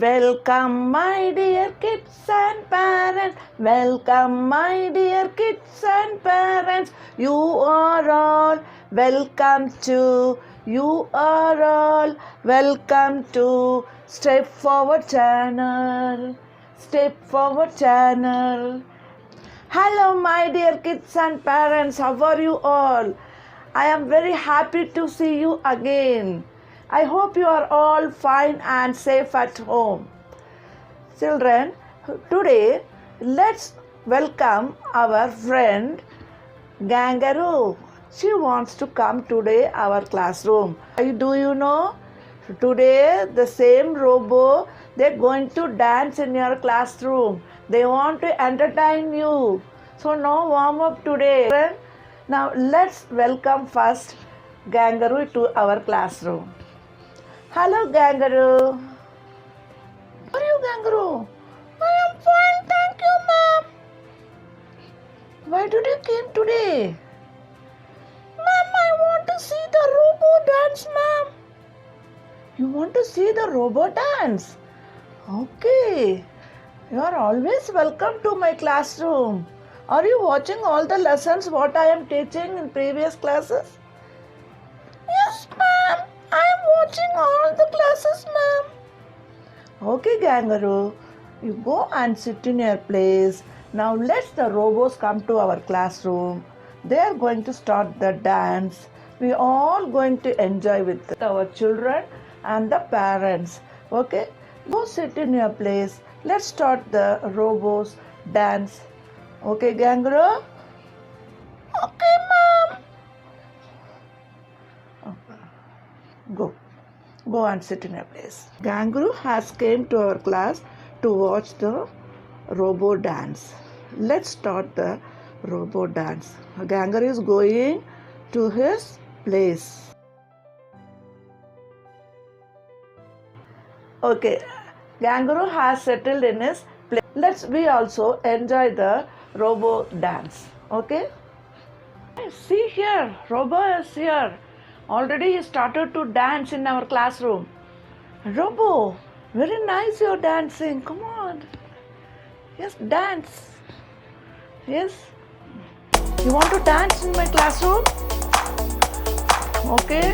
Welcome, my dear kids and parents. Welcome, my dear kids and parents. You are all welcome to. You are all welcome to Step Forward Channel. Step Forward Channel. Hello, my dear kids and parents. How are you all? I am very happy to see you again. I hope you are all fine and safe at home. Children, today let's welcome our friend Kangaroo. She wants to come today our classroom. Do you know? Today the same robo, they're going to dance in your classroom. They want to entertain you. So no warm up today. Now let's welcome first Kangaroo to our classroom. Hello, Kangaroo. How are you, Kangaroo? I am fine, thank you, ma'am. Why did you came today? Ma'am, I want to see the robo dance, ma'am. You want to see the robo dance? Okay. You are always welcome to my classroom. Are you watching all the lessons what I am teaching in previous classes? Yes, ma'am. I am watching all the classes, ma'am. Okay, Kangaroo. You go and sit in your place. Now let the robos come to our classroom. They are going to start the dance. We are all going to enjoy with our children and the parents. Okay? Go sit in your place. Let's start the robos dance. Okay, Kangaroo? Okay, ma'am. Go and sit in a place. Kangaroo has came to our class to watch the robo dance. Let's start the robo dance. Kangaroo is going to his place. Okay, Kangaroo has settled in his place. Let's we also enjoy the robo dance. Okay? See here, robo is here. Already he started to dance in our classroom. Robo, very nice you're dancing. Come on. Yes, dance. Yes. You want to dance in my classroom? Okay.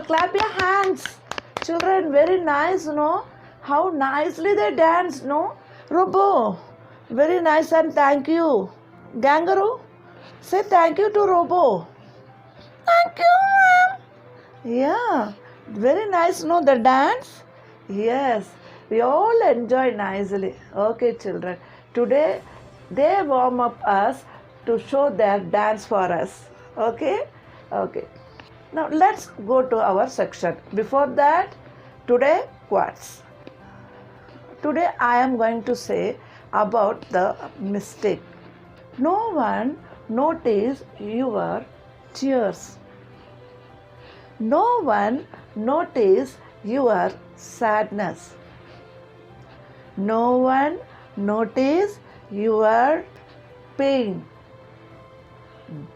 Clap your hands. Children, very nice, no? How nicely they dance, no? Robo, very nice and thank you. Kangaroo, say thank you to Robo. Thank you, ma'am. Yeah, very nice, no? The dance? Yes, we all enjoy nicely. Okay, children. Today they warm up us to show their dance for us. Okay? Okay. Now let's go to our section. Before that, today quotes. Today I am going to say about the mistake. No one noticed your tears. No one noticed your sadness. No one noticed your pain.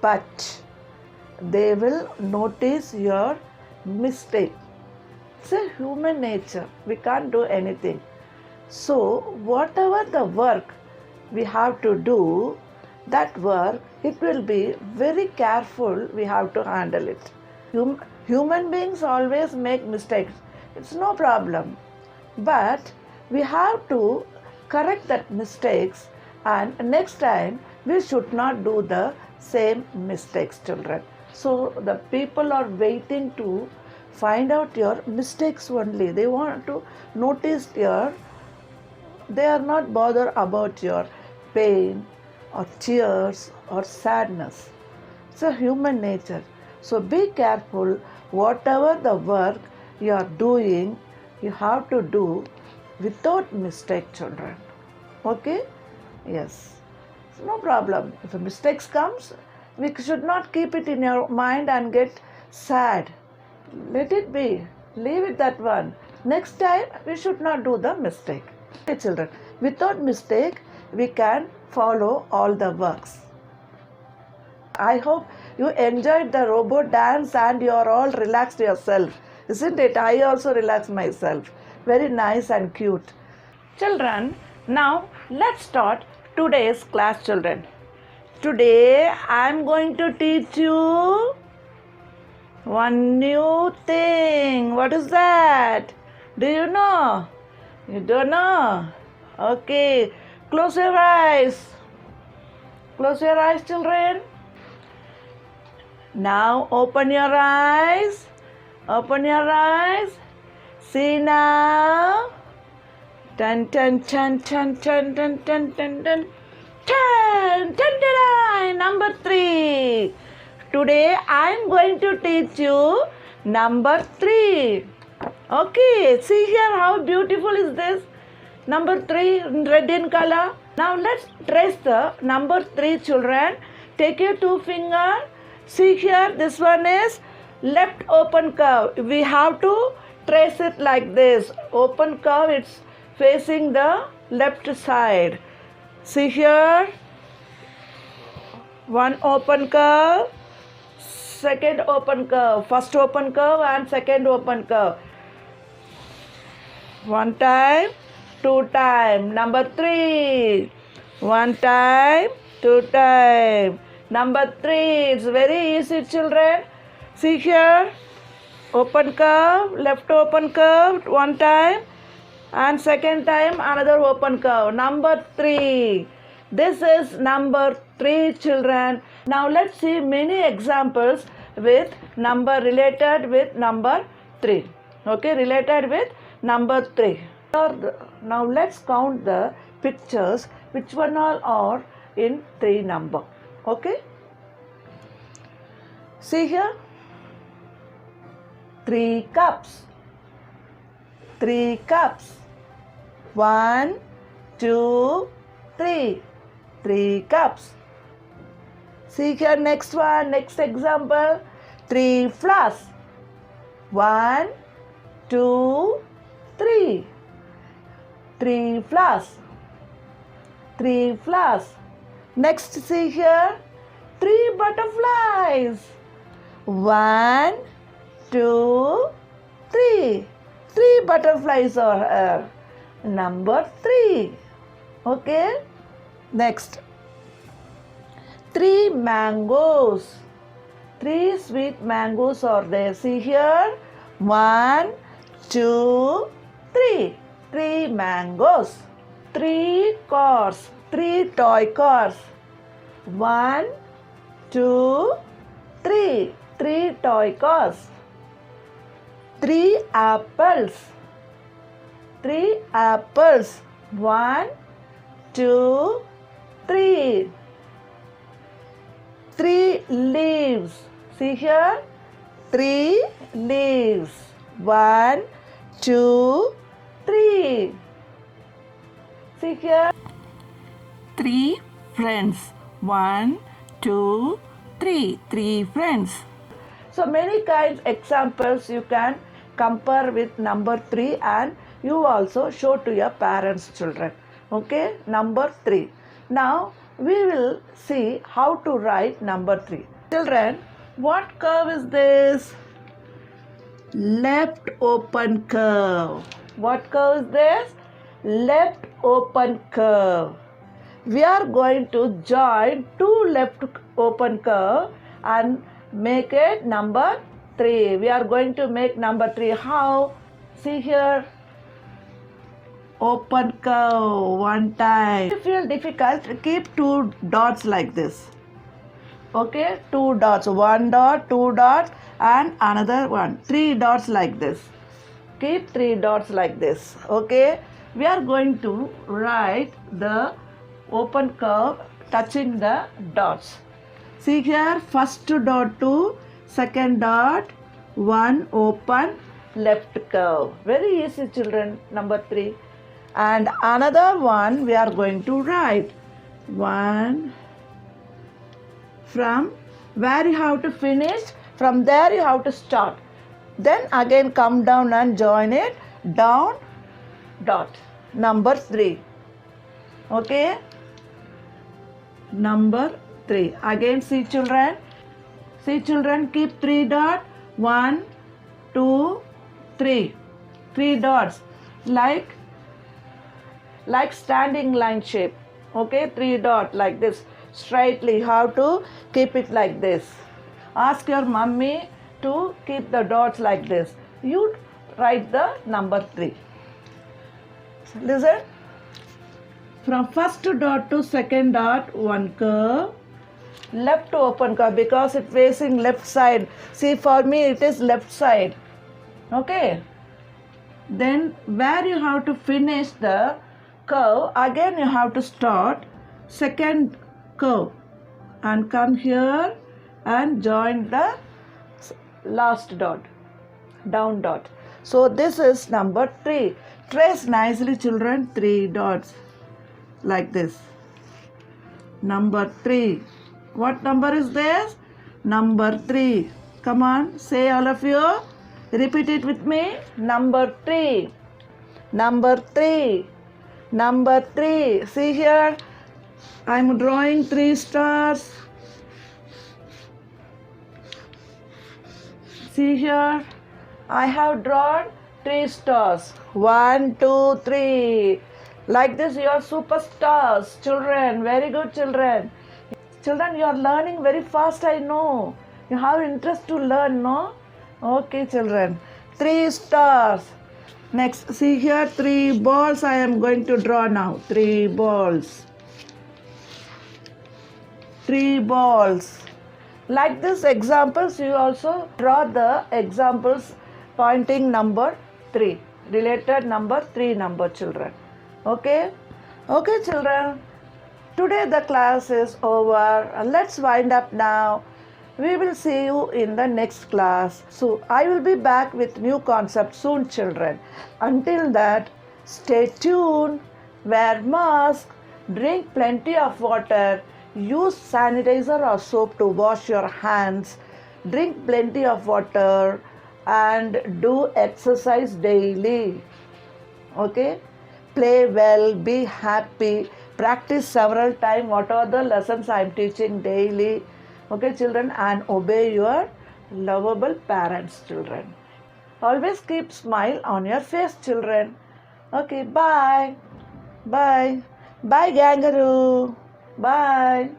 But they will notice your mistake. It's a human nature. We can't do anything. So, whatever the work we have to do, that work, it will be very careful. We have to handle it. Human beings always make mistakes. It's no problem. But we have to correct that mistakes, and next time we should not do the same mistakes, children. So the people are waiting to find out your mistakes only. They want to notice they are not bothered about your pain or tears or sadness. It's a human nature. So be careful, whatever the work you are doing, you have to do without mistake, children. Okay? Yes. No problem. If a mistake comes, we should not keep it in your mind and get sad. Let it be. Leave it that one. Next time, we should not do the mistake. Okay, children. Without mistake, we can follow all the works. I hope you enjoyed the robot dance and you are all relaxed yourself. Isn't it? I also relaxed myself. Very nice and cute. Children, now let's start today's class, children. Today I am going to teach you one new thing. What is that? Do you know? You don't know? Okay. Close your eyes. Close your eyes, children. Now open your eyes. Open your eyes. See now. Dun dun dun dun dun dun dun dun dun. Dun, dun, dun, number 3. Today I am going to teach you number 3. Okay, see here how beautiful is this. Number 3 red in color. Now let's trace the number 3, children. Take your 2 fingers. See here, this one is left open curve. We have to trace it like this. Open curve, it's facing the left side. See here, one open curve, second open curve, first open curve and second open curve. One time, 2 time. Number 3. 1 time, 2 time. Number 3. It's very easy, children. See here, open curve, left open curve, 1 time. And second time another open curve. Number 3. This is number 3, children. Now let's see many examples with number related with number 3. Okay, related with number 3. Now let's count the pictures, which one all are in 3 number. Okay. See here, 3 cups. 3 cups. 1, 2, 3. 3 cups. See here, next one, next example. 3 flowers. 1, 2, 3. 3 flowers. 3 flowers. Next, see here, 3 butterflies. 1, 2, 3. 3 butterflies are here. Number 3. Okay. Next, 3 mangoes. 3 sweet mangoes are there. See here, 1, 2, 3. 3 mangoes. 3 cars. 3 toy cars. 1, 2, 3. 3 toy cars. 3 apples. 3 apples. 1, 2, 3. 3 leaves. See here, 3 leaves. 1, 2, 3. See here, 3 friends. 1, 2, 3. 3 friends. So many kinds examples you can compare with number 3 and you also show to your parents, children. Okay, number 3. Now we will see how to write number 3. Children, what curve is this? Left open curve. What curve is this? Left open curve. We are going to join 2 left open curve and make it number 3. We are going to make number 3. How? See here, open curve 1 time. If you feel difficult, keep 2 dots like this. Okay, 2 dots, 1 dot, 2 dots and another one. 3 dots like this. Keep 3 dots like this. Okay, we are going to write the open curve touching the dots. See here, first dot to second dot, 1 open left curve. Very easy, children. Number 3. And another one we are going to write. 1 from where you have to finish, from there you have to start. Then again come down and join it. Down, dot. Number 3. Okay? Number 3. Again see children. See children, keep 3 dot. 1, 2, 3. 3 dots. Like standing line shape. Okay, 3 dot like this. Straightly, how to keep it like this. Ask your mummy to keep the dots like this. You write the number 3. Listen. From first dot to second dot, 1 curve. Left to open curve because it's facing left side. See, for me it is left side. Okay. Then where you have to finish the curve, again you have to start second curve and come here and join the last dot, down dot. So this is number 3. Trace nicely children, 3 dots like this. Number 3. What number is this? Number 3. Come on, say all of you. Repeat it with me. Number 3. Number 3. Number 3. See here. I am drawing 3 stars. See here. I have drawn 3 stars. 1, 2, 3. Like this you are superstars, children. Very good, children. Children, you are learning very fast, I know. You have interest to learn, no? Okay, children. 3 stars. Next, see here, 3 balls I am going to draw now. 3 balls. 3 balls. Like this examples, you also draw the examples pointing number 3. Related number 3 number, children. Okay? Okay, children. Today the class is over. Let's wind up now. We will see you in the next class. So I will be back with new concepts soon, children. Until that, stay tuned, wear mask, drink plenty of water, use sanitizer or soap to wash your hands, drink plenty of water and do exercise daily. Okay? Play well, be happy, practice several times whatever the lessons I am teaching daily. Okay, children, and obey your lovable parents, children. Always keep smile on your face, children. Okay, bye. Bye. Bye, Kangaroo. Bye.